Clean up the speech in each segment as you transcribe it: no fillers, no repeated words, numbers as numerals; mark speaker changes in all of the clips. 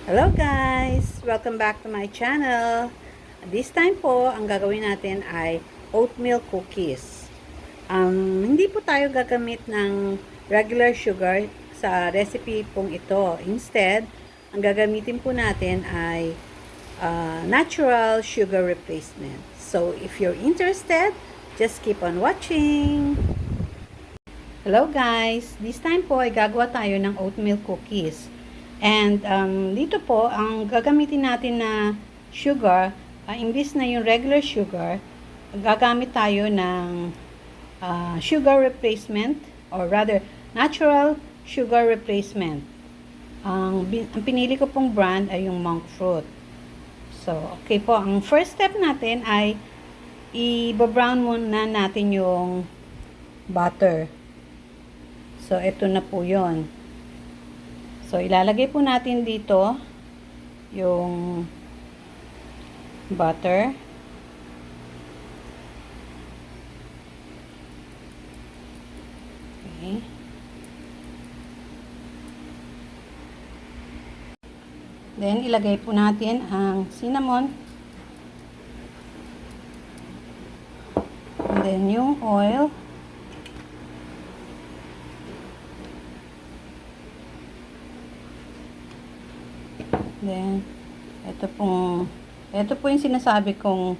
Speaker 1: Hello guys! Welcome back to my channel. This time po, ang gagawin natin ay oatmeal cookies. Hindi po tayo gagamit ng regular sugar sa recipe pong ito. Instead, ang gagamitin po natin ay natural sugar replacement. So, if you're interested, just keep on watching. Hello guys! This time po ay gagawa tayo ng oatmeal cookies. And dito po, ang gagamitin natin na sugar, imbis na yung regular sugar, gagamit tayo ng sugar replacement or rather natural sugar replacement. Ang pinili ko pong brand ay yung monk fruit. So, okay po. Ang first step natin ay i-brown muna natin yung butter. So, ito na po yon. So, ilalagay po natin dito yung butter. Okay. Then, ilagay po natin ang cinnamon. And then, yung oil. Then, ito po yung sinasabi kong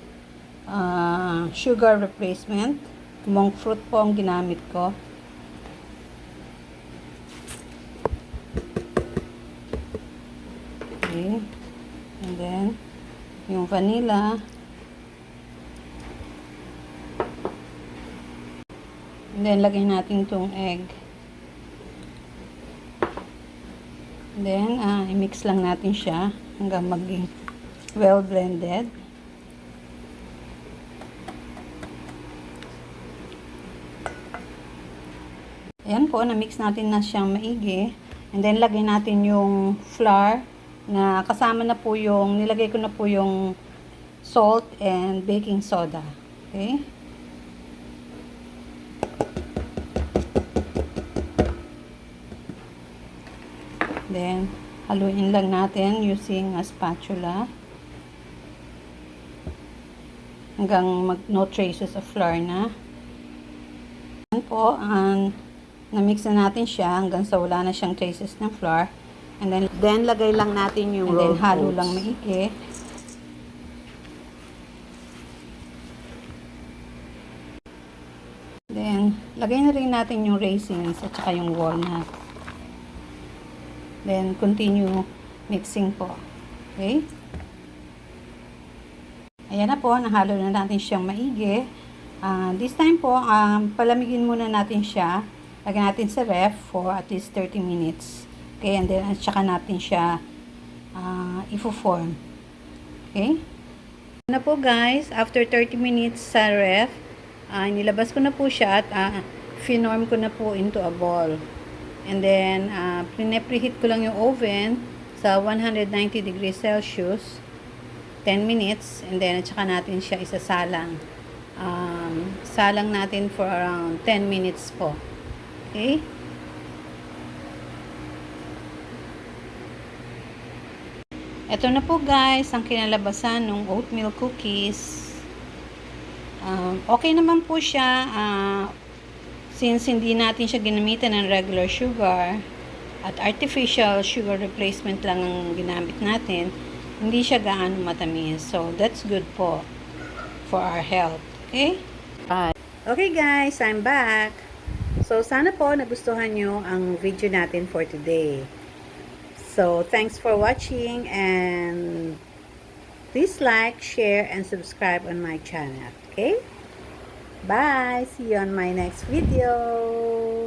Speaker 1: sugar replacement. Monk fruit po ang ginamit ko. Okay. And then, yung vanilla. And then, lagay natin itong egg. Then, i-mix lang natin siya hanggang maging well blended. Ayan po, na-mix natin na siyang maigi. And then, lagay natin yung flour na kasama na po yung, nilagay ko na po yung salt and baking soda. Okay? Then, haluin lang natin using a spatula hanggang no traces of flour na. Yan po, na-mix na natin siya hanggang sa wala na siyang traces ng flour. And then lagay lang natin yung rolled oats. And then, halo lang maigi. Then, lagay na rin natin yung raisins at saka yung walnut. Then, continue mixing po. Okay? Ayan na po, nahalo na natin siyang maigi. This time po, palamigin muna natin siya. Lagyan natin sa ref for at least 30 minutes. Okay, and then, at saka natin siya i-form. Okay? Ayan na po guys, after 30 minutes sa ref, nilabas ko na po siya at finorm ko na po into a ball. And then, preheat ko lang yung oven sa 190 degrees Celsius, 10 minutes, and then, at saka natin siya isasalang. Salang natin for around 10 minutes po. Okay? Ito na po guys, ang kinalabasan ng oatmeal cookies. Okay naman po siya. Since hindi natin siya ginamitan ng regular sugar at artificial sugar replacement lang ang ginamit natin, hindi siya gaano matamis. So, that's good po for our health. Okay? Okay guys, I'm back. So, sana po nagustuhan nyo ang video natin for today. So, thanks for watching and please like, share, and subscribe on my channel. Okay? Bye! See you on my next video!